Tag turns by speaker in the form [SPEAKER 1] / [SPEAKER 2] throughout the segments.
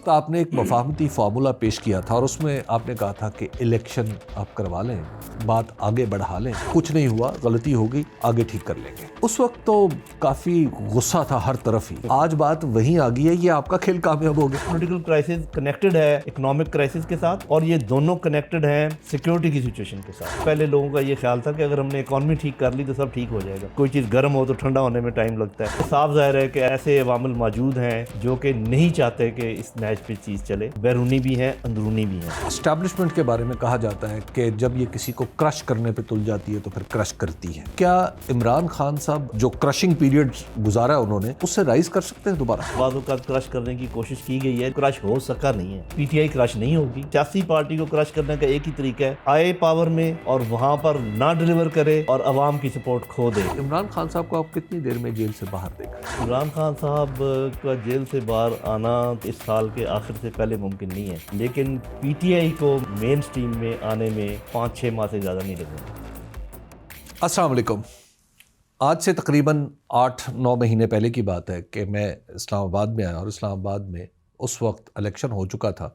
[SPEAKER 1] وقت آپ نے ایک مفاہمتی فارمولا پیش کیا تھا اور اس میں آپ نے کہا تھا کہ الیکشن آپ کروا لیں, بات آگے بڑھا لیں, کچھ نہیں ہوا, غلطی ہو گئی, آگے ٹھیک کر لیں گے. اس وقت تو کافی غصہ تھا ہر طرف ہی. آج بات وہیں آ گئی ہے, یہ آپ کا کھیل کامیاب ہو گیا.
[SPEAKER 2] پولیٹیکل کرائسس کنیکٹڈ ہے اکنامک کرائسس کے ساتھ, اور یہ دونوں کنیکٹڈ ہیں سیکیورٹی کی سچویشن کے ساتھ. پہلے لوگوں کا یہ خیال تھا کہ اگر ہم نے اکانومی ٹھیک کر لی تو سب ٹھیک ہو جائے گا. کوئی چیز گرم ہو تو ٹھنڈا ہونے میں ٹائم لگتا ہے. صاف ظاہر ہے کہ ایسے عوامل موجود ہیں جو کہ نہیں چاہتے کہ اس نیچ پہ چیز چلے, بیرونی بھی ہیں اندرونی بھی ہیں.
[SPEAKER 1] اسٹیبلشمنٹ کے بارے میں کہا جاتا ہے کہ جب یہ کسی کو کرش کرنے پہ تل جاتی ہے تو پھر کرش کرتی ہے. کیا عمران خان صاحب جو کرشنگ پیریڈ گزارا انہوں نے, اس سے رائز کر سکتے ہیں دوبارہ؟
[SPEAKER 2] بعض اوقات کرش کرنے کی کوشش کی گئی ہے, کرش ہو سکا نہیں ہے. پی ٹی آئی کرش نہیں ہوگی. سیاسی پارٹی کو کرش کرنے کا ایک ہی طریقہ ہے, آئے پاور میں اور وہاں پر نہ ڈیلیور کرے اور عوام کی سپورٹ کھو دے.
[SPEAKER 1] عمران خان صاحب کو آپ کتنی دیر میں جیل سے باہر دیکھا؟
[SPEAKER 2] عمران خان صاحب کا جیل سے باہر آنا اس سال کے آخر سے پہلے ممکن نہیں ہے, لیکن پی ٹی آئی کو مین سٹریم میں آنے میں 5-6 ماہ سے زیادہ نہیں لگیں گے.
[SPEAKER 1] السلام علیکم. آج سے تقریباً 8-9 مہینے پہلے کی بات ہے کہ میں اسلام آباد میں آیا, اور اسلام آباد میں اس وقت الیکشن ہو چکا تھا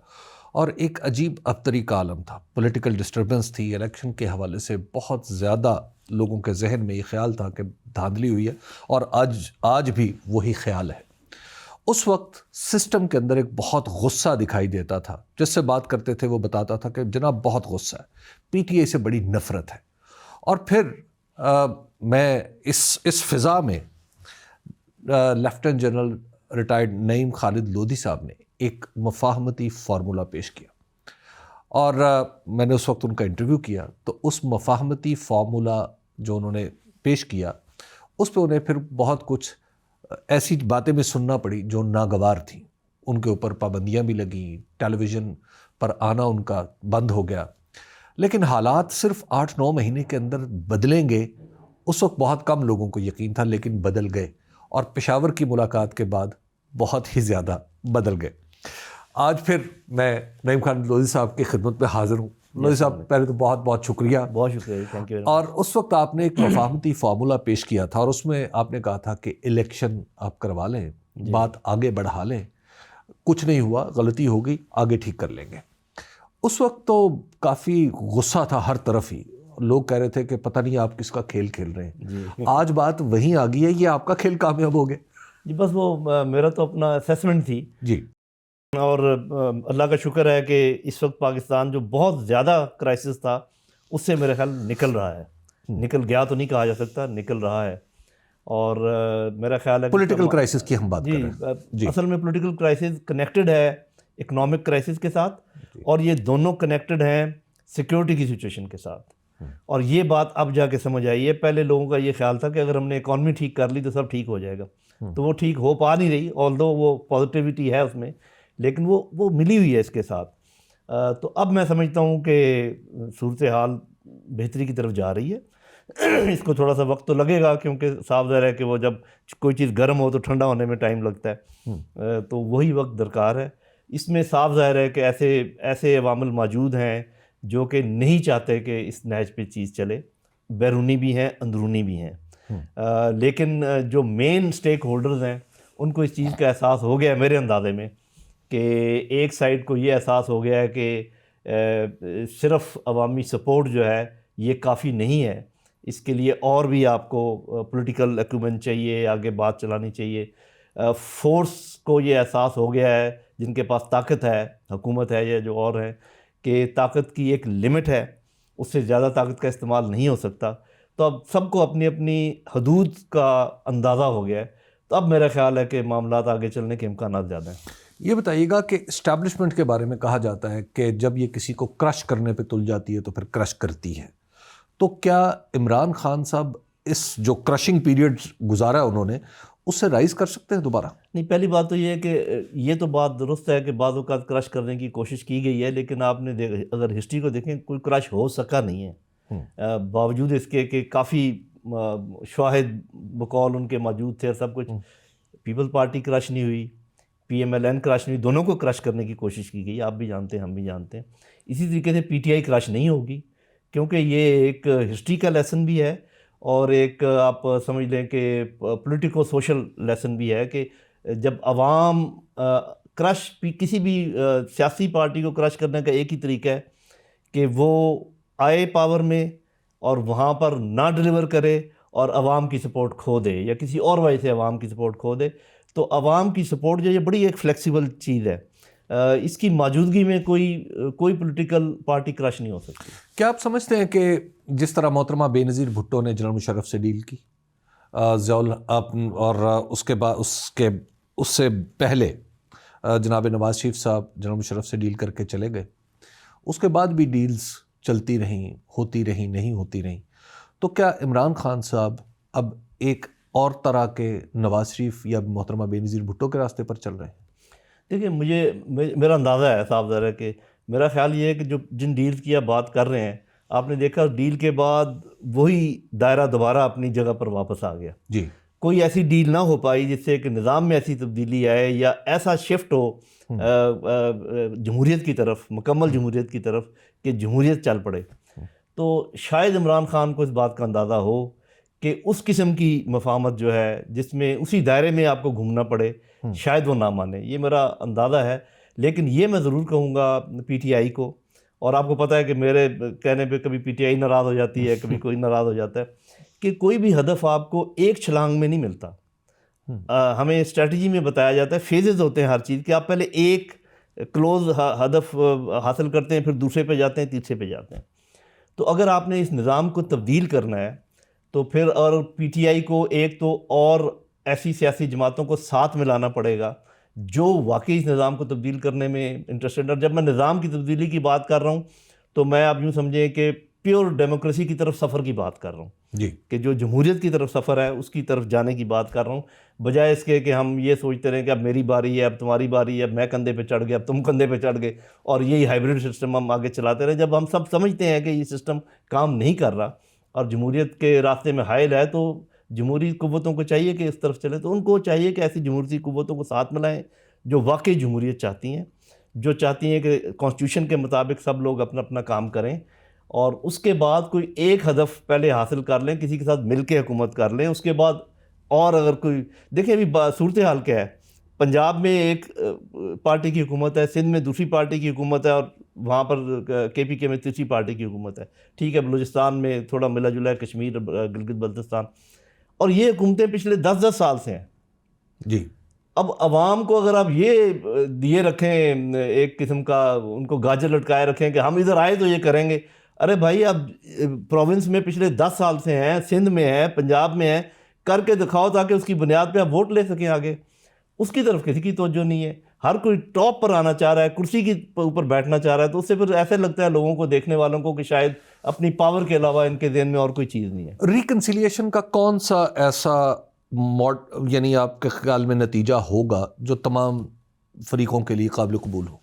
[SPEAKER 1] اور ایک عجیب ابتری کا عالم تھا. پولیٹیکل ڈسٹربنس تھی. الیکشن کے حوالے سے بہت زیادہ لوگوں کے ذہن میں یہ خیال تھا کہ دھاندلی ہوئی ہے, اور آج بھی وہی خیال ہے. اس وقت سسٹم کے اندر ایک بہت غصہ دکھائی دیتا تھا. جس سے بات کرتے تھے وہ بتاتا تھا کہ جناب بہت غصہ ہے, پی ٹی آئی سے بڑی نفرت ہے. اور پھر میں اس فضا میں لیفٹیننٹ جنرل ریٹائرڈ نعیم خالد لودھی صاحب نے ایک مفاہمتی فارمولا پیش کیا, اور میں نے اس وقت ان کا انٹرویو کیا. تو اس مفاہمتی فارمولا جو انہوں نے پیش کیا, اس پہ انہیں پھر بہت کچھ ایسی باتیں بھی سننا پڑی جو ناگوار تھیں. ان کے اوپر پابندیاں بھی لگیں, ٹیلی ویژن پر آنا ان کا بند ہو گیا. لیکن حالات صرف 8-9 مہینے کے اندر بدلیں گے, اس وقت بہت کم لوگوں کو یقین تھا, لیکن بدل گئے. اور پشاور کی ملاقات کے بعد بہت ہی زیادہ بدل گئے. آج پھر میں نعیم خالد لودھی صاحب کی خدمت میں حاضر ہوں. لودھی صاحب, پہلے تو بہت بہت شکریہ.
[SPEAKER 2] بہت شکریہ, تھینک یو.
[SPEAKER 1] اور اس وقت آپ نے ایک مفاہمتی فارمولا پیش کیا تھا, اور اس میں آپ نے کہا تھا کہ الیکشن آپ کروا لیں, بات آگے بڑھا لیں, کچھ نہیں ہوا, غلطی ہو گئی, آگے ٹھیک کر لیں گے. اس وقت تو کافی غصہ تھا ہر طرف ہی. لوگ کہہ رہے تھے کہ پتہ نہیں آپ کس کا کھیل کھیل رہے ہیں. آج بات وہیں آ گئی ہے, یہ آپ کا کھیل کامیاب ہو گیا.
[SPEAKER 2] جی بس وہ میرا تو اپنا اسیسمنٹ تھی.
[SPEAKER 1] جی.
[SPEAKER 2] اور اللہ کا شکر ہے کہ اس وقت پاکستان جو بہت زیادہ کرائسس تھا اس سے میرے خیال نکل رہا ہے. نکل گیا تو نہیں کہا جا سکتا, نکل رہا ہے. اور میرا خیال ہے
[SPEAKER 1] پولیٹیکل کرائسس کی ہم بات کر رہے ہیں.
[SPEAKER 2] جی, اصل میں پولیٹیکل کرائسس کنیکٹڈ ہے اکنامک کرائسس کے ساتھ, اور یہ دونوں کنیکٹڈ ہیں سیکیورٹی کی سچویشن کے ساتھ. اور یہ بات اب جا کے سمجھ آئی ہے. پہلے لوگوں کا یہ خیال تھا کہ اگر ہم نے اکانومی ٹھیک کر لی تو سب ٹھیک ہو جائے گا, تو وہ ٹھیک ہو پا نہیں رہی, آلدو وہ پازیٹیوٹی ہے اس میں, لیکن وہ ملی ہوئی ہے اس کے ساتھ. تو اب میں سمجھتا ہوں کہ صورتحال بہتری کی طرف جا رہی ہے. اس کو تھوڑا سا وقت تو لگے گا, کیونکہ صاف ظاہر ہے کہ وہ جب کوئی چیز گرم ہو تو ٹھنڈا ہونے میں ٹائم لگتا ہے, تو وہی وقت درکار ہے. اس میں صاف ظاہر ہے کہ ایسے عوامل موجود ہیں جو کہ نہیں چاہتے کہ اس نیچ پہ چیز چلے, بیرونی بھی ہیں اندرونی بھی ہیں. لیکن جو مین سٹیک ہولڈرز ہیں ان کو اس چیز کا احساس ہو گیا ہے میرے اندازے میں, کہ ایک سائڈ کو یہ احساس ہو گیا ہے کہ صرف عوامی سپورٹ جو ہے یہ کافی نہیں ہے. اس کے لیے اور بھی آپ کو پولیٹیکل ایکومن چاہیے, آگے بات چلانی چاہیے. فورس کو یہ احساس ہو گیا ہے, جن کے پاس طاقت ہے, حکومت ہے یا جو اور ہیں, کہ طاقت کی ایک لمٹ ہے, اس سے زیادہ طاقت کا استعمال نہیں ہو سکتا. تو اب سب کو اپنی اپنی حدود کا اندازہ ہو گیا ہے. تو اب میرا خیال ہے کہ معاملات آگے چلنے کے امکانات زیادہ ہیں.
[SPEAKER 1] یہ بتائیے گا کہ اسٹیبلشمنٹ کے بارے میں کہا جاتا ہے کہ جب یہ کسی کو کرش کرنے پہ تل جاتی ہے تو پھر کرش کرتی ہے. تو کیا عمران خان صاحب اس جو کرشنگ پیریڈ گزارا انہوں نے, اس سے رائز کر سکتے ہیں دوبارہ؟
[SPEAKER 2] نہیں, پہلی بات تو یہ ہے کہ یہ تو بات درست ہے کہ بعض اوقات کرش کرنے کی کوشش کی گئی ہے, لیکن آپ نے اگر ہسٹری کو دیکھیں کوئی کرش ہو سکا نہیں ہے, باوجود اس کے کہ کافی شواہد بقول ان کے موجود تھے اور سب کچھ. پیپل پارٹی کرش نہیں ہوئی, پی ایم ایل این کرش نہیں ہوئی, دونوں کو کرش کرنے کی کوشش کی گئی, آپ بھی جانتے ہیں ہم بھی جانتے ہیں. اسی طریقے سے پی ٹی آئی کرش نہیں ہوگی, کیونکہ یہ ایک ہسٹری کا لیسن بھی ہے, اور ایک آپ سمجھ لیں کہ پولیٹیکو سوشل لیسن بھی ہے, کہ جب عوام کسی بھی سیاسی پارٹی کو کرش کرنے کا ایک ہی طریقہ ہے کہ وہ آئے پاور میں اور وہاں پر نہ ڈیلیور کرے اور عوام کی سپورٹ کھو دے یا کسی اور وجہ سے عوام کی سپورٹ کھو دے. تو عوام کی سپورٹ جو یہ بڑی ایک فلیکسیبل چیز ہے, اس کی موجودگی میں کوئی پولیٹیکل پارٹی کرش نہیں ہو سکتی.
[SPEAKER 1] کیا آپ سمجھتے ہیں کہ جس طرح محترمہ بے نظیر بھٹو نے جنرل مشرف سے ڈیل کی اور اس سے پہلے جناب نواز شریف صاحب جنرل مشرف سے ڈیل کر کے چلے گئے, اس کے بعد بھی ڈیلز چلتی رہیں, ہوتی رہیں, نہیں ہوتی رہیں, تو کیا عمران خان صاحب اب ایک اور طرح کے نواز شریف یا محترمہ بے نظیر بھٹو کے راستے پر چل رہے ہیں؟
[SPEAKER 2] دیکھیں, میرا اندازہ ہے صاحب ذرا ہے کہ میرا خیال یہ ہے کہ جن ڈیلز کی آپ بات کر رہے ہیں, آپ نے دیکھا ڈیل کے بعد وہی دائرہ دوبارہ اپنی جگہ پر واپس آ گیا.
[SPEAKER 1] جی,
[SPEAKER 2] کوئی ایسی ڈیل نہ ہو پائی جس سے کہ نظام میں ایسی تبدیلی آئے یا ایسا شفٹ ہو جمہوریت کی طرف, مکمل جمہوریت کی طرف, کہ جمہوریت چل پڑے. تو شاید عمران خان کو اس بات کا اندازہ ہو کہ اس قسم کی مفاہمت جو ہے جس میں اسی دائرے میں آپ کو گھومنا پڑے, شاید وہ نہ مانے. یہ میرا اندازہ ہے. لیکن یہ میں ضرور کہوں گا پی ٹی آئی کو, اور آپ کو پتہ ہے کہ میرے کہنے پہ کبھی پی ٹی آئی ناراض ہو جاتی ہے, کبھی کوئی ناراض ہو جاتا ہے, کہ کوئی بھی ہدف آپ کو ایک چھلانگ میں نہیں ملتا. ہمیں اسٹریٹجی میں بتایا جاتا ہے, فیزز ہوتے ہیں ہر چیز کے. آپ پہلے ایک کلوز ہدف حاصل کرتے ہیں, پھر دوسرے پہ جاتے ہیں, تیسرے پہ جاتے ہیں. تو اگر آپ نے اس نظام کو تبدیل کرنا ہے تو پھر اور پی ٹی آئی کو ایک تو اور ایسی سیاسی جماعتوں کو ساتھ ملانا پڑے گا جو واقعی اس نظام کو تبدیل کرنے میں انٹرسٹڈ. اور جب میں نظام کی تبدیلی کی بات کر رہا ہوں تو میں آپ یوں سمجھیں کہ پیور ڈیموکریسی کی طرف سفر کی بات کر رہا ہوں.
[SPEAKER 1] جی,
[SPEAKER 2] کہ جو جمہوریت کی طرف سفر ہے اس کی طرف جانے کی بات کر رہا ہوں, بجائے اس کے کہ ہم یہ سوچتے رہیں کہ اب میری باری ہے, اب تمہاری باری ہے, اب میں کندھے پہ چڑھ گیا, اب تم کندھے پہ چڑھ گئے, اور یہی ہائبرڈ سسٹم ہم آگے چلاتے رہیں. جب ہم سب سمجھتے ہیں کہ یہ سسٹم کام نہیں کر رہا اور جمہوریت کے راستے میں حائل ہے, تو جمہوری قوتوں کو چاہیے کہ اس طرف چلیں. تو ان کو چاہیے کہ ایسی جمہوری قوتوں کو ساتھ ملائیں جو واقعی جمہوریت چاہتی ہیں, جو چاہتی ہیں کہ کانسٹیٹیوشن کے مطابق سب لوگ اپنا اپنا کام کریں, اور اس کے بعد کوئی ایک ہدف پہلے حاصل کر لیں, کسی کے ساتھ مل کے حکومت کر لیں. اس کے بعد اور اگر کوئی دیکھیں ابھی صورتحال کیا ہے, پنجاب میں ایک پارٹی کی حکومت ہے, سندھ میں دوسری پارٹی کی حکومت ہے, اور وہاں پر کے پی کے میں تیسری پارٹی کی حکومت ہے. ٹھیک ہے, بلوچستان میں تھوڑا ملا جلا ہے, کشمیر, گلگت بلتستان, اور یہ حکومتیں پچھلے 10 سال سے ہیں.
[SPEAKER 1] جی,
[SPEAKER 2] اب عوام کو اگر آپ یہ دیے رکھیں ایک قسم کا, ان کو گاجر لٹکائے رکھیں کہ ہم ادھر آئے تو یہ کریں گے, ارے بھائی اب پروونس میں پچھلے 10 سال سے ہیں, سندھ میں ہے, پنجاب میں ہے, کر کے دکھاؤ تاکہ اس کی بنیاد پہ آپ ووٹ لے سکیں آگے. اس کی طرف کسی کی توجہ نہیں ہے. ہر کوئی ٹاپ پر آنا چاہ رہا ہے, کرسی کی اوپر بیٹھنا چاہ رہا ہے. تو اس سے پھر ایسے لگتا ہے لوگوں کو, دیکھنے والوں کو, کہ شاید اپنی پاور کے علاوہ ان کے ذہن میں اور کوئی چیز نہیں ہے.
[SPEAKER 1] ریکنسیلیشن کا کون سا ایسا یعنی آپ کے خیال میں نتیجہ ہوگا جو تمام فریقوں کے لیے قابل قبول ہو؟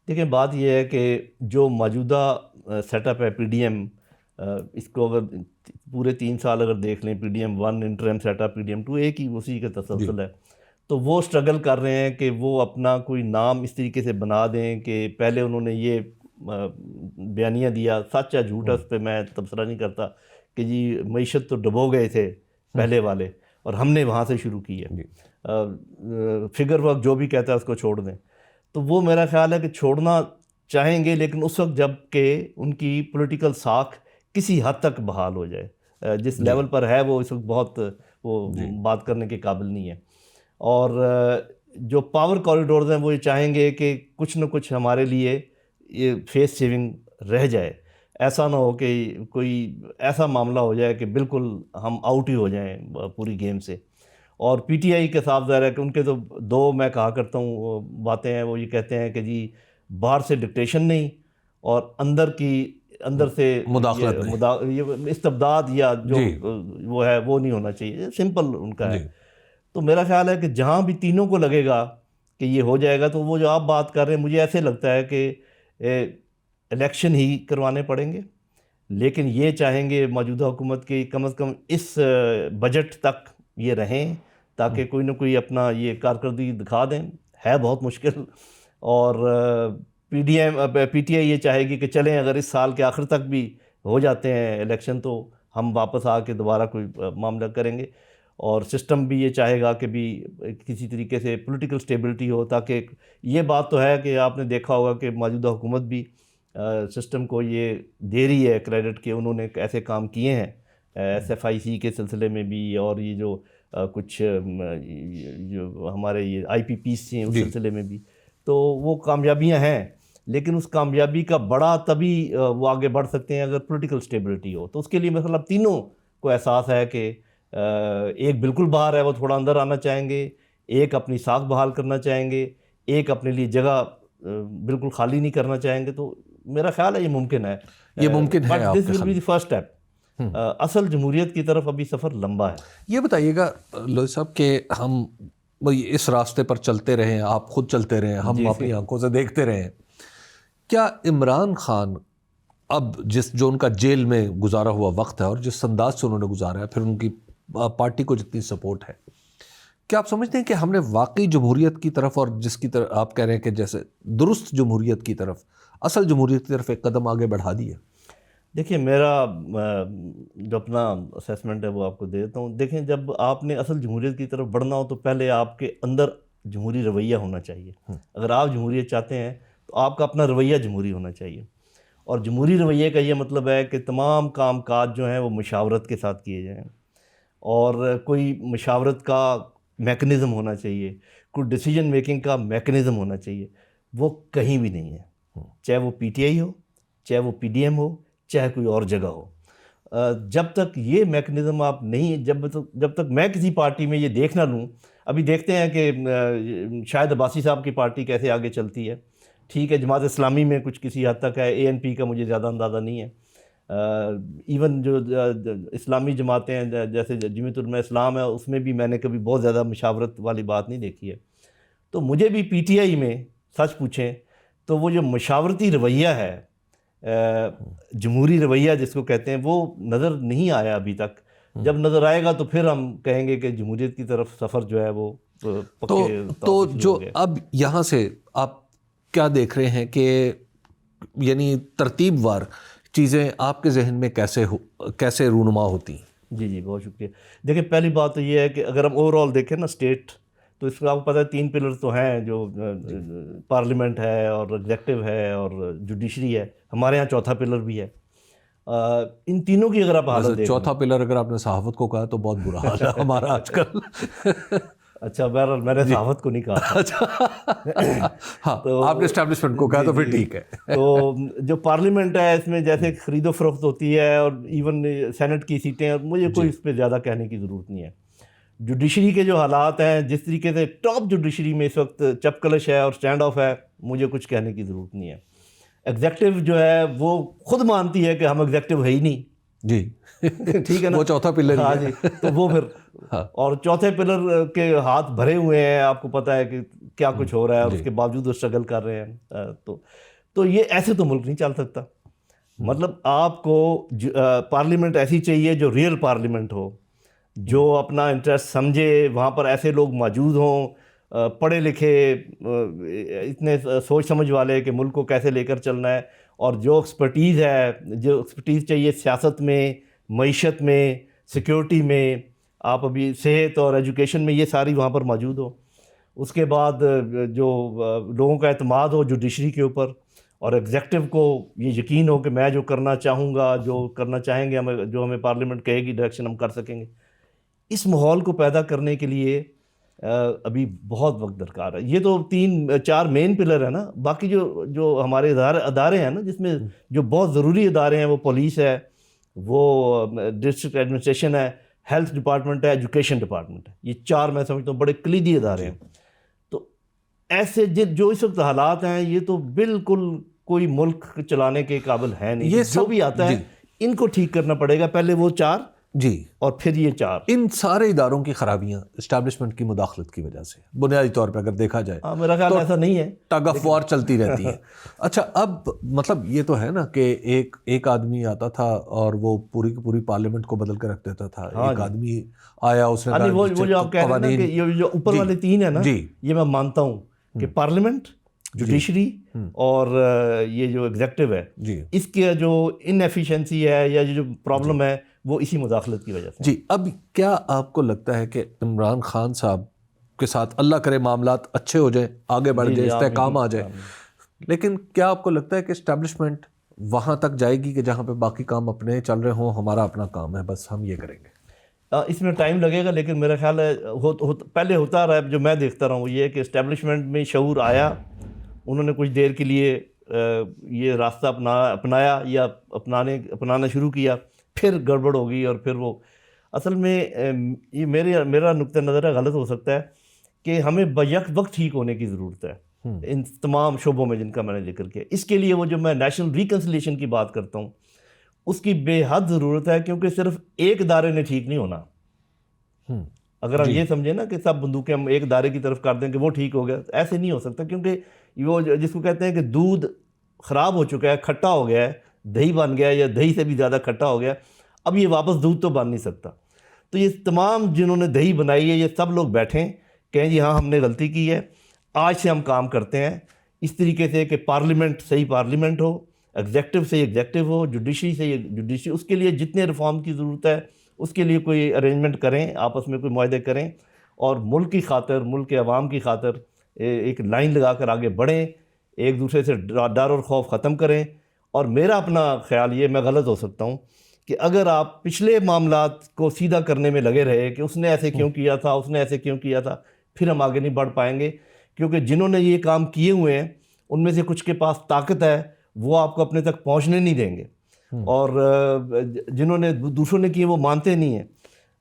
[SPEAKER 2] دیکھیں, بات یہ ہے کہ جو موجودہ سیٹ اپ ہے پی ڈی ایم, اس کو اگر پورے 3 سال اگر دیکھ لیں, P D M 1 interim set up, P D M 2 ایک ہی اسی کا تسلسل ہے. تو وہ اسٹرگل کر رہے ہیں کہ وہ اپنا کوئی نام اس طریقے سے بنا دیں کہ پہلے انہوں نے یہ بیانیہ دیا, سچ ہے جھوٹ ہے اس پہ میں تبصرہ نہیں کرتا, کہ جی معیشت تو ڈبو گئے تھے پہلے والے اور ہم نے وہاں سے شروع کی ہے. فگر ورک جو بھی کہتا ہے اس کو چھوڑ دیں. تو وہ میرا خیال ہے کہ چھوڑنا چاہیں گے, لیکن اس وقت جب کہ ان کی پولیٹیکل ساکھ کسی حد تک بحال ہو جائے. جس لیول پر ہے وہ اس وقت بہت وہ بات کرنے کے قابل نہیں ہے. اور جو پاور کوریڈورز ہیں وہ یہ چاہیں گے کہ کچھ نہ کچھ ہمارے لیے یہ فیس سیونگ رہ جائے. ایسا نہ ہو کہ کوئی ایسا معاملہ ہو جائے کہ بالکل ہم آؤٹ ہی ہو جائیں پوری گیم سے. اور پی ٹی آئی کے صاف ظاہر ہے کہ ان کے تو 2 میں کہا کرتا ہوں باتیں ہیں. وہ یہ کہتے ہیں کہ جی باہر سے ڈکٹیشن نہیں, اور اندر سے استبداد یا جو وہ ہے وہ نہیں ہونا چاہیے. سمپل ان کا ہے. تو میرا خیال ہے کہ جہاں بھی تینوں کو لگے گا کہ یہ ہو جائے گا, تو وہ جو آپ بات کر رہے ہیں, مجھے ایسے لگتا ہے کہ الیکشن ہی کروانے پڑیں گے. لیکن یہ چاہیں گے موجودہ حکومت کی کم از کم اس بجٹ تک یہ رہیں, تاکہ کوئی نہ کوئی اپنا یہ کارکردگی دکھا دیں. ہے بہت مشکل. اور پی ٹی آئی یہ چاہے گی کہ چلیں اگر اس سال کے آخر تک بھی ہو جاتے ہیں الیکشن تو ہم واپس آ کے دوبارہ کوئی معاملہ کریں گے. اور سسٹم بھی یہ چاہے گا کہ بھی کسی طریقے سے پولیٹیکل سٹیبلٹی ہو، تاکہ یہ بات تو ہے کہ آپ نے دیکھا ہوگا کہ موجودہ حکومت بھی سسٹم کو یہ دے رہی ہے کریڈٹ کہ انہوں نے ایسے کام کیے ہیں SFIC کے سلسلے میں بھی، اور یہ جو کچھ جو ہمارے یہ IPPs ہیں اس سلسلے میں بھی، تو وہ کامیابیاں ہیں، لیکن اس کامیابی کا بڑا تبھی وہ آگے بڑھ سکتے ہیں اگر پولیٹیکل سٹیبلٹی ہو. تو اس کے لیے مطلب تینوں کو احساس ہے کہ ایک بالکل باہر ہے، وہ تھوڑا اندر آنا چاہیں گے، ایک اپنی ساکھ بحال کرنا چاہیں گے، ایک اپنے لیے جگہ بالکل خالی نہیں کرنا چاہیں گے. تو میرا خیال ہے یہ ممکن ہے،
[SPEAKER 1] یہ ممکن ہے.
[SPEAKER 2] But this will be the first step. اصل جمہوریت کی طرف ابھی سفر لمبا ہے.
[SPEAKER 1] یہ بتائیے گا لودھی صاحب کہ ہم اس راستے پر چلتے رہے ہیں، آپ خود چلتے رہے ہیں، ہم اپنی آنکھوں سے دیکھتے رہے ہیں، کیا عمران خان اب جو ان کا جیل میں گزارا ہوا وقت ہے اور جس انداز سے انہوں نے گزارا ہے، پھر ان کی پارٹی کو جتنی سپورٹ ہے، کیا آپ سمجھتے ہیں کہ ہم نے واقعی جمہوریت کی طرف، اور جس کی طرف آپ کہہ رہے ہیں کہ جیسے درست جمہوریت کی طرف، اصل جمہوریت کی طرف ایک قدم آگے بڑھا دیا؟
[SPEAKER 2] دیکھیں میرا جو اپنا اسیسمنٹ ہے وہ آپ کو دے دیتا ہوں. دیکھیں جب آپ نے اصل جمہوریت کی طرف بڑھنا ہو تو پہلے آپ کے اندر جمہوری رویہ ہونا چاہیے. اگر آپ جمہوریت چاہتے ہیں تو آپ کا اپنا رویہ جمہوری ہونا چاہیے. اور جمہوری رویے کا یہ مطلب ہے کہ تمام کام کاج جو ہیں وہ مشاورت کے ساتھ کیے جائیں، اور کوئی مشاورت کا میکنزم ہونا چاہیے، کوئی ڈیسیجن میکنگ کا میکنزم ہونا چاہیے. وہ کہیں بھی نہیں ہے، چاہے وہ PTI ہو، چاہے وہ PDM ہو، چاہے کوئی اور جگہ ہو. جب تک یہ میکنزم آپ نہیں، جب تک میں کسی پارٹی میں یہ دیکھ نہ لوں. ابھی دیکھتے ہیں کہ شاید عباسی صاحب کی پارٹی کیسے آگے چلتی ہے. ٹھیک ہے، جماعت اسلامی میں کچھ کسی حد تک ہے، ANP کا مجھے زیادہ اندازہ نہیں ہے. ایون جو اسلامی جماعتیں ہیں جیسے جمعیت علماء اسلام ہے، اس میں بھی میں نے کبھی بہت زیادہ مشاورت والی بات نہیں دیکھی ہے. تو مجھے بھی PTI میں سچ پوچھیں تو وہ جو مشاورتی رویہ ہے، جمہوری رویہ جس کو کہتے ہیں، وہ نظر نہیں آیا ابھی تک. جب نظر آئے گا تو پھر ہم کہیں گے کہ جمہوریت کی طرف سفر جو ہے وہ
[SPEAKER 1] تو جو اب یہاں سے آپ کیا دیکھ رہے ہیں کہ یعنی ترتیب وار چیزیں آپ کے ذہن میں کیسے رونما ہوتی ہیں؟
[SPEAKER 2] جی بہت شکریہ. دیکھیں پہلی بات تو یہ ہے کہ اگر ہم اوور آل دیکھیں نا اسٹیٹ، تو اس میں آپ کو پتہ ہے 3 پلر تو ہیں، جو پارلیمنٹ ہے اور ایگزیکٹو ہے اور جوڈیشری ہے. ہمارے ہاں چوتھا پلر بھی ہے. ان تینوں کی اگر آپ حالت دیکھیں،
[SPEAKER 1] چوتھا پلر اگر آپ نے صحافت کو کہا تو بہت برا حال ہے ہمارا آج کل.
[SPEAKER 2] اچھا بہرحال میں نے صحافت کو نہیں کہا.
[SPEAKER 1] ہاں آپ نے اسٹیبلشمنٹ کو کہا تو پھر ٹھیک ہے.
[SPEAKER 2] تو جو پارلیمنٹ ہے اس میں جیسے خرید و فروخت ہوتی ہے، اور ایون سینٹ کی سیٹیں، اور مجھے کوئی اس پہ زیادہ کہنے کی ضرورت نہیں ہے. جوڈیشری کے جو حالات ہیں، جس طریقے سے ٹاپ جوڈیشری میں اس وقت چپ کلش ہے اور اسٹینڈ آف ہے، مجھے کچھ کہنے کی ضرورت نہیں ہے. ایگزیکٹو جو ہے وہ خود مانتی ہے کہ ہم ایگزیکٹو ہے ہی نہیں.
[SPEAKER 1] جی
[SPEAKER 2] ٹھیک ہے نا،
[SPEAKER 1] وہ چوتھا پلر.
[SPEAKER 2] ہاں جی. تو وہ پھر اور چوتھے پلر کے ہاتھ بھرے ہوئے ہیں، آپ کو پتہ ہے کہ کیا کچھ ہو رہا ہے، اور اس کے باوجود وہ اسٹرگل کر رہے ہیں. تو یہ ایسے تو ملک نہیں چل سکتا. مطلب آپ کو پارلیمنٹ ایسی چاہیے جو ریئل پارلیمنٹ ہو، جو اپنا انٹرسٹ سمجھے، وہاں پر ایسے لوگ موجود ہوں پڑھے لکھے، اتنے سوچ سمجھ والے کہ ملک کو کیسے لے کر چلنا ہے، اور جو ایکسپرٹیز ہے، جو ایکسپرٹیز چاہیے سیاست میں، معیشت میں، سیکیورٹی میں، آپ ابھی صحت اور ایجوکیشن میں، یہ ساری وہاں پر موجود ہو. اس کے بعد جو لوگوں کا اعتماد ہو جوڈیشری کے اوپر، اور ایگزیکٹو کو یہ یقین ہو کہ میں جو کرنا چاہوں گا، جو کرنا چاہیں گے ہمیں، جو ہمیں پارلیمنٹ کہے گی ڈائریکشن ہم کر سکیں گے. اس ماحول کو پیدا کرنے کے لیے ابھی بہت وقت درکار ہے. یہ تو 3-4 مین پلر ہیں نا. باقی جو ہمارے ادارے ہیں نا، جس میں جو بہت ضروری ادارے ہیں، وہ پولیس ہے، وہ ڈسٹرکٹ ایڈمنسٹریشن ہے، ہیلتھ ڈپارٹمنٹ ہے، ایجوکیشن ڈپارٹمنٹ ہے. یہ 4 میں سمجھتا ہوں بڑے کلیدی ادارے ہیں. تو ایسے جو اس وقت حالات ہیں، یہ تو بالکل کوئی ملک چلانے کے قابل ہے نہیں. یہ جو بھی آتا ہے ان کو ٹھیک کرنا پڑے گا، پہلے وہ 4
[SPEAKER 1] جی، اور
[SPEAKER 2] پھر یہ 4.
[SPEAKER 1] ان سارے اداروں کی خرابیاں اسٹیبلشمنٹ کی مداخلت کی وجہ سے بنیادی طور پہ اگر دیکھا جائے.
[SPEAKER 2] میرا خیال ایسا نہیں ہے،
[SPEAKER 1] ٹگ آف وار چلتی رہتی ہے. اچھا اب مطلب یہ تو ہے نا کہ ایک آدمی آتا تھا اور وہ پوری کی پوری پارلیمنٹ کو بدل کے رکھ دیتا تھا. ایک آدمی آیا، اس نے
[SPEAKER 2] وہ جو آپ کہہ رہے ہیں نا کہ یہ جو اوپر والے 3 ہیں نا، یہ میں مانتا ہوں کہ پارلیمنٹ، جوڈیشری اور یہ جو ایگزیکٹو ہے، اس کے جو ان ایفیشنسی ہے یا جو پرابلم ہے، وہ اسی مداخلت کی وجہ سے.
[SPEAKER 1] جی اب کیا آپ کو لگتا ہے کہ عمران خان صاحب کے ساتھ اللہ کرے معاملات اچھے ہو جائیں, آگے بڑھ جائے, استحکام آ جائے, لیکن کیا آپ کو لگتا ہے کہ اسٹیبلشمنٹ وہاں تک جائے گی کہ جہاں پہ باقی کام اپنے چل رہے ہوں, ہمارا اپنا کام ہے بس ہم یہ کریں گے؟
[SPEAKER 2] اس میں ٹائم لگے گا, لیکن میرا خیال ہے پہلے ہوتا رہا ہے. جو میں دیکھتا رہا ہوں وہ یہ ہے کہ اسٹیبلشمنٹ میں شعور آیا, انہوں نے کچھ دیر کے لیے یہ راستہ اپنایا یا اپنانا شروع کیا, پھر گڑبڑ ہو گئی, اور پھر وہ اصل میں یہ میرا نقطہ نظر ہے غلط ہو سکتا ہے کہ ہمیں بیک وقت ٹھیک ہونے کی ضرورت ہے ان تمام شعبوں میں جن کا میں نے ذکر کیا. اس کے لیے وہ جو میں نیشنل ریکنسلیشن کی بات کرتا ہوں اس کی بے حد ضرورت ہے, کیونکہ صرف ایک ادارے نے ٹھیک نہیں ہونا. اگر ہم یہ سمجھیں نا کہ سب بندوقیں ہم ایک ادارے کی طرف کر دیں کہ وہ ٹھیک ہو گیا, ایسے نہیں ہو سکتا, کیونکہ وہ جس کو کہتے ہیں کہ دودھ خراب ہو چکا ہے, کھٹا ہو گیا ہے, دہی بن گیا ہے یا دہی سے بھی زیادہ کھٹا ہو گیا, اب یہ واپس دودھ تو بن نہیں سکتا. تو یہ تمام جنہوں نے دہی بنائی ہے یہ سب لوگ بیٹھیں کہیں جی ہاں ہم نے غلطی کی ہے, آج سے ہم کام کرتے ہیں اس طریقے سے کہ پارلیمنٹ صحیح پارلیمنٹ ہو, ایگزیکٹو سے ایگزیکٹو ہو, جوڈیشری سے جوڈیشری. اس کے لیے جتنے ریفارم کی ضرورت ہے اس کے لیے کوئی ارینجمنٹ کریں, آپس میں کوئی معاہدے کریں, اور ملک کی خاطر, ملک کے عوام کی خاطر ایک لائن لگا کر آگے بڑھیں, ایک دوسرے سے ڈر اور خوف ختم کریں. اور میرا اپنا خیال یہ, میں غلط ہو سکتا ہوں, کہ اگر آپ پچھلے معاملات کو سیدھا کرنے میں لگے رہے کہ اس نے ایسے کیوں کیا تھا, اس نے ایسے کیوں کیا تھا, پھر ہم آگے نہیں بڑھ پائیں گے. کیونکہ جنہوں نے یہ کام کیے ہوئے ہیں ان میں سے کچھ کے پاس طاقت ہے, وہ آپ کو اپنے تک پہنچنے نہیں دیں گے, اور جنہوں نے دوسروں نے کیے وہ مانتے نہیں ہیں.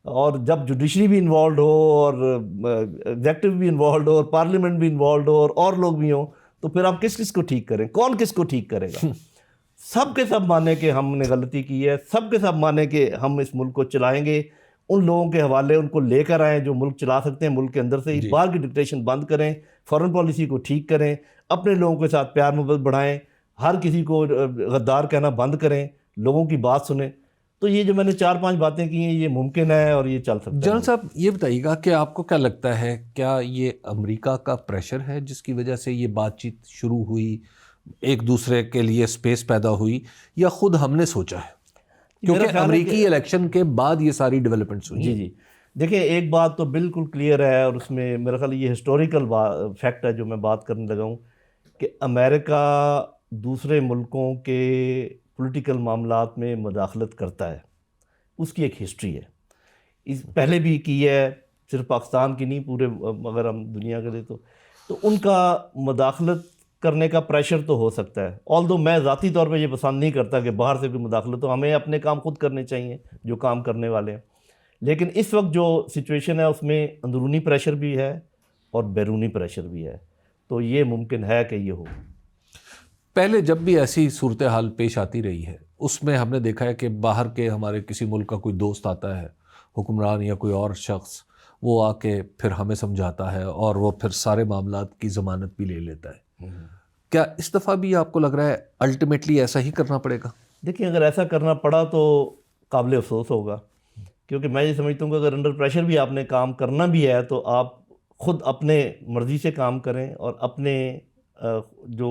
[SPEAKER 2] اور جب جوڈیشری بھی انوالوڈ ہو اور ایگزیکٹو بھی انوالوڈ ہو اور پارلیمنٹ بھی انوالوڈ ہو اور لوگ بھی ہوں, تو پھر آپ کس کو ٹھیک کریں, کون کس کو ٹھیک کرے گا؟ سب کے سب مانیں کہ ہم نے غلطی کی ہے, سب کے سب مانیں کہ ہم اس ملک کو چلائیں گے, ان لوگوں کے حوالے ان کو لے کر آئیں جو ملک چلا سکتے ہیں ملک کے اندر سے. باہر کی ڈکٹیشن بند کریں, فارن پالیسی کو ٹھیک کریں, اپنے لوگوں کے ساتھ پیار محبت بڑھائیں, ہر کسی کو غدار کہنا بند کریں, لوگوں کی بات سنیں. تو یہ جو میں نے 4-5 باتیں کی ہیں یہ ممکن ہے اور یہ چل سکتا ہے.
[SPEAKER 1] جنرل صاحب یہ بتائیے گا کہ آپ کو کیا لگتا ہے, کیا یہ امریکہ کا پریشر ہے جس کی وجہ سے یہ بات چیت شروع ہوئی, ایک دوسرے کے لیے سپیس پیدا ہوئی, یا خود ہم نے سوچا ہے؟ کیونکہ امریکی الیکشن کے بعد یہ ساری ڈیولپمنٹس ہوئی.
[SPEAKER 2] جی دیکھیں, ایک بات تو بالکل کلیئر ہے, اور اس میں میرا خیال یہ ہسٹوریکل فیکٹ ہے جو میں بات کرنے لگا ہوں, کہ امریکہ دوسرے ملکوں کے پولیٹیکل معاملات میں مداخلت کرتا ہے. اس کی ایک ہسٹری ہے, اس پہلے بھی کی ہے, صرف پاکستان کی نہیں, پورے اگر ہم دنیا کے لیں تو ان کا مداخلت کرنے کا پریشر تو ہو سکتا ہے. آلدو میں ذاتی طور پہ یہ پسند نہیں کرتا کہ باہر سے کوئی مداخلت ہو, ہمیں اپنے کام خود کرنے چاہیے جو کام کرنے والے ہیں. لیکن اس وقت جو سچویشن ہے اس میں اندرونی پریشر بھی ہے اور بیرونی پریشر بھی ہے, تو یہ ممکن ہے کہ یہ ہو.
[SPEAKER 1] پہلے جب بھی ایسی صورتحال پیش آتی رہی ہے اس میں ہم نے دیکھا ہے کہ باہر کے ہمارے کسی ملک کا کوئی دوست آتا ہے, حکمران یا کوئی اور شخص, وہ آ کے پھر ہمیں سمجھاتا ہے اور وہ پھر سارے معاملات کی ضمانت بھی لے لیتا ہے. کیا اس دفعہ بھی آپ کو لگ رہا ہے الٹیمیٹلی ایسا ہی کرنا پڑے گا؟
[SPEAKER 2] دیکھیں, اگر ایسا کرنا پڑا تو قابل افسوس ہوگا, کیونکہ میں یہ سمجھتا ہوں کہ اگر انڈر پریشر بھی آپ نے کام کرنا بھی ہے تو آپ خود اپنے مرضی سے کام کریں اور اپنے جو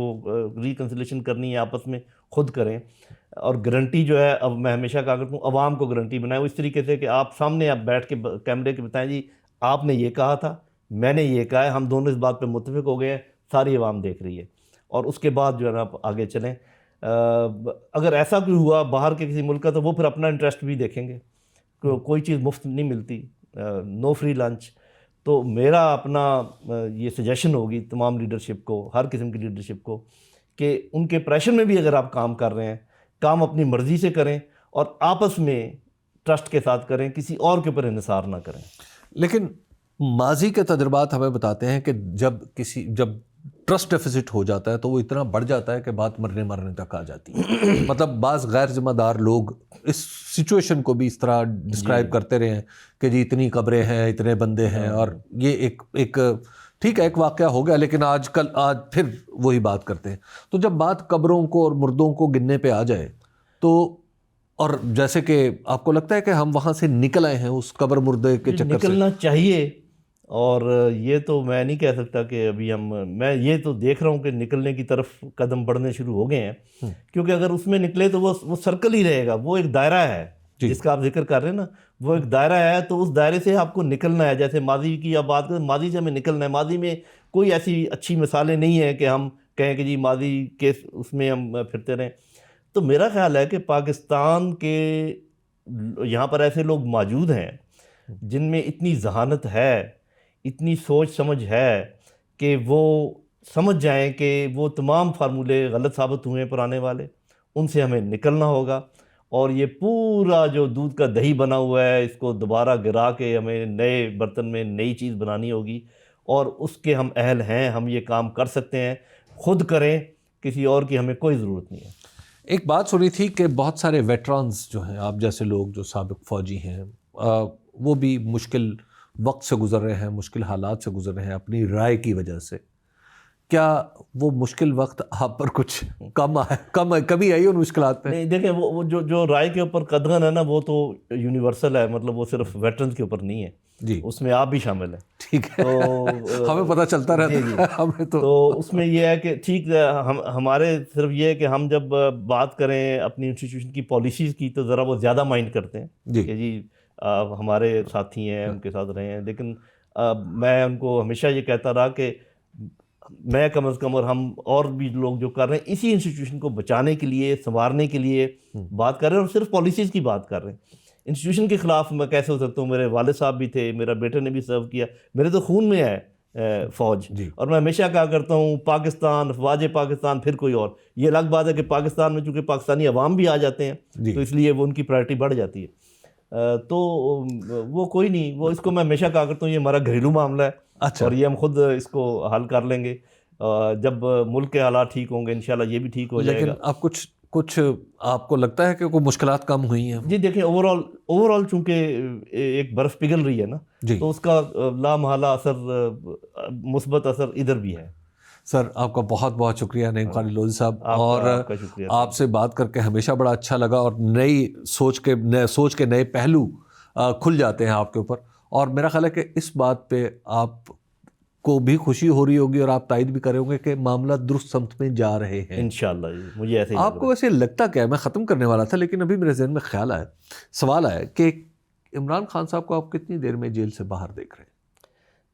[SPEAKER 2] ریکنسلیشن کرنی ہے آپس میں خود کریں. اور گارنٹی جو ہے, اب میں ہمیشہ کہا کرتا ہوں عوام کو گارنٹی بنائیں, وہ اس طریقے سے کہ آپ سامنے آپ بیٹھ کے کیمرے کے بتائیں جی آپ نے یہ کہا تھا, میں نے یہ کہا ہے, ہم دونوں اس بات پہ متفق ہو گئے ہیں, ساری عوام دیکھ رہی ہے, اور اس کے بعد جو ہے نا آپ آگے چلیں. اگر ایسا کوئی ہوا باہر کے کسی ملک کا تو وہ پھر اپنا انٹرسٹ بھی دیکھیں گے, کوئی چیز مفت نہیں ملتی, نو فری لنچ. تو میرا اپنا یہ سجیشن ہوگی تمام لیڈرشپ کو, ہر قسم کی لیڈرشپ کو, کہ ان کے پریشر میں بھی اگر آپ کام کر رہے ہیں, کام اپنی مرضی سے کریں اور آپس میں ٹرسٹ کے ساتھ کریں, کسی اور کے اوپر انحصار نہ کریں.
[SPEAKER 1] لیکن ماضی کے تجربات ہمیں بتاتے ہیں کہ جب ٹرسٹ ڈیفیسٹ ہو جاتا ہے تو وہ اتنا بڑھ جاتا ہے کہ بات مرنے تک آ جاتی ہے. مطلب بعض غیر ذمہ دار لوگ اس سچویشن کو بھی اس طرح ڈسکرائب کرتے رہے ہیں کہ جی اتنی قبریں ہیں, اتنے بندے ہیں, اور یہ ایک ٹھیک ہے ایک واقعہ ہو گیا, لیکن آج پھر وہی بات کرتے ہیں. تو جب بات قبروں کو اور مردوں کو گننے پہ آ جائے تو, اور جیسے کہ آپ کو لگتا ہے کہ ہم وہاں سے نکل آئے ہیں اس قبر مردے کے چکر سے؟
[SPEAKER 2] نکلنا چاہیے, اور یہ تو میں نہیں کہہ سکتا کہ ابھی میں یہ تو دیکھ رہا ہوں کہ نکلنے کی طرف قدم بڑھنے شروع ہو گئے ہیں, کیونکہ اگر اس میں نکلے تو وہ سرکل ہی رہے گا, وہ ایک دائرہ ہے, جس کا آپ ذکر کر رہے ہیں نا، وہ ایک دائرہ ہے، تو اس دائرے سے آپ کو نکلنا ہے. جیسے ماضی کی آپ بات کریں، ماضی سے ہمیں نکلنا ہے. ماضی میں کوئی ایسی اچھی مثالیں نہیں ہیں کہ ہم کہیں کہ جی ماضی کے اس میں ہم پھرتے رہیں. تو میرا خیال ہے کہ پاکستان کے یہاں پر ایسے لوگ موجود ہیں جن میں اتنی ذہانت ہے، اتنی سوچ سمجھ ہے کہ وہ سمجھ جائیں کہ وہ تمام فارمولے غلط ثابت ہوئے ہیں پرانے والے، ان سے ہمیں نکلنا ہوگا. اور یہ پورا جو دودھ کا دہی بنا ہوا ہے، اس کو دوبارہ گرا کے ہمیں نئے برتن میں نئی چیز بنانی ہوگی، اور اس کے ہم اہل ہیں، ہم یہ کام کر سکتے ہیں. خود کریں، کسی اور کی ہمیں کوئی ضرورت نہیں ہے.
[SPEAKER 1] ایک بات سنی تھی کہ بہت سارے ویٹرانز جو ہیں، آپ جیسے لوگ جو سابق فوجی ہیں، وہ بھی مشکل وقت سے گزر رہے ہیں، مشکل حالات سے گزر رہے ہیں اپنی رائے کی وجہ سے. کیا وہ مشکل وقت آپ پر کچھ کمی آئی ان مشکلات پہ؟
[SPEAKER 2] نہیں دیکھیں، وہ جو رائے کے اوپر قدغن ہے نا، وہ تو یونیورسل ہے، مطلب وہ صرف ویٹرنز کے اوپر نہیں ہے.
[SPEAKER 1] جی،
[SPEAKER 2] اس میں آپ بھی شامل ہیں.
[SPEAKER 1] ٹھیک ہے،
[SPEAKER 2] تو
[SPEAKER 1] ہمیں پتہ چلتا رہتا ہے ہمیں
[SPEAKER 2] تو اس میں یہ ہے کہ ٹھیک ہے، ہمارے صرف یہ ہے کہ ہم جب بات کریں اپنی انسٹیٹیوشن کی پالیسیز کی تو ذرا وہ زیادہ مائنڈ کرتے ہیں کہ جی ہمارے ساتھی ہیں، ان کے ساتھ رہے ہیں. لیکن میں ان کو ہمیشہ یہ کہتا رہا کہ میں کم از کم اور ہم اور بھی لوگ جو کر رہے ہیں اسی انسٹیٹیوشن کو بچانے کے لیے، سنوارنے کے لیے بات کر رہے ہیں، اور صرف پالیسیز کی بات کر رہے ہیں. انسٹیٹیوشن کے خلاف میں کیسے ہو سکتا ہوں؟ میرے والد صاحب بھی تھے، میرا بیٹے نے بھی سرو کیا، میرے تو خون میں ہے فوج. اور میں ہمیشہ کہا کرتا ہوں پاکستان، افواج پاکستان، پھر کوئی اور. یہ الگ بات ہے کہ پاکستان میں چونکہ پاکستانی عوام بھی آ جاتے ہیں تو اس لیے وہ ان کی پرائرٹی بڑھ جاتی ہے. تو وہ کوئی نہیں، وہ اس کو میں ہمیشہ کہا کرتا ہوں یہ ہمارا گھریلو معاملہ ہے، اور یہ ہم خود اس کو حل کر لیں گے جب ملک کے حالات ٹھیک ہوں گے. انشاءاللہ یہ بھی ٹھیک ہو جائے گا.
[SPEAKER 1] لیکن اب کچھ آپ کو لگتا ہے کہ کوئی مشکلات کم ہوئی ہیں؟
[SPEAKER 2] جی دیکھیں، اوور آل چونکہ ایک برف پگھل رہی ہے نا، تو اس کا لا محالہ اثر، مثبت اثر ادھر بھی ہے.
[SPEAKER 1] سر آپ کا بہت بہت شکریہ نعیم خالد لودھی صاحب، اور
[SPEAKER 2] شکریہ.
[SPEAKER 1] آپ سے بات کر کے ہمیشہ بڑا اچھا لگا، اور نئی سوچ کے نئے پہلو کھل جاتے ہیں آپ کے اوپر. اور میرا خیال ہے کہ اس بات پہ آپ کو بھی خوشی ہو رہی ہوگی اور آپ تائید بھی کرے ہوں گے کہ معاملہ درست سمت میں جا رہے ہیں.
[SPEAKER 2] انشاءاللہ مجھے ایسے ہی
[SPEAKER 1] آپ کو ویسے لگتا کیا ہے؟ میں ختم کرنے والا تھا لیکن ابھی میرے ذہن میں سوال آیا کہ عمران خان صاحب کو آپ کتنی دیر میں جیل سے باہر دیکھ رہے ہیں؟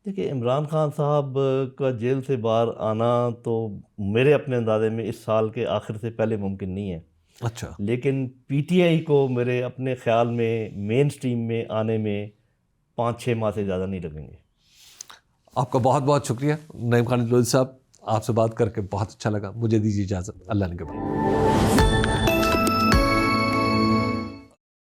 [SPEAKER 2] دیکھیں، عمران خان صاحب کا جیل سے باہر آنا تو میرے اپنے اندازے میں اس سال کے آخر سے پہلے ممکن نہیں ہے.
[SPEAKER 1] اچھا.
[SPEAKER 2] لیکن پی ٹی آئی کو میرے اپنے خیال میں مین سٹریم میں آنے میں 5-6 ماہ سے زیادہ نہیں لگیں گے.
[SPEAKER 1] آپ کا بہت بہت شکریہ نعیم خالد لودھی صاحب، آپ سے بات کر کے بہت اچھا لگا. مجھے دیجیے اجازت. اللہ نے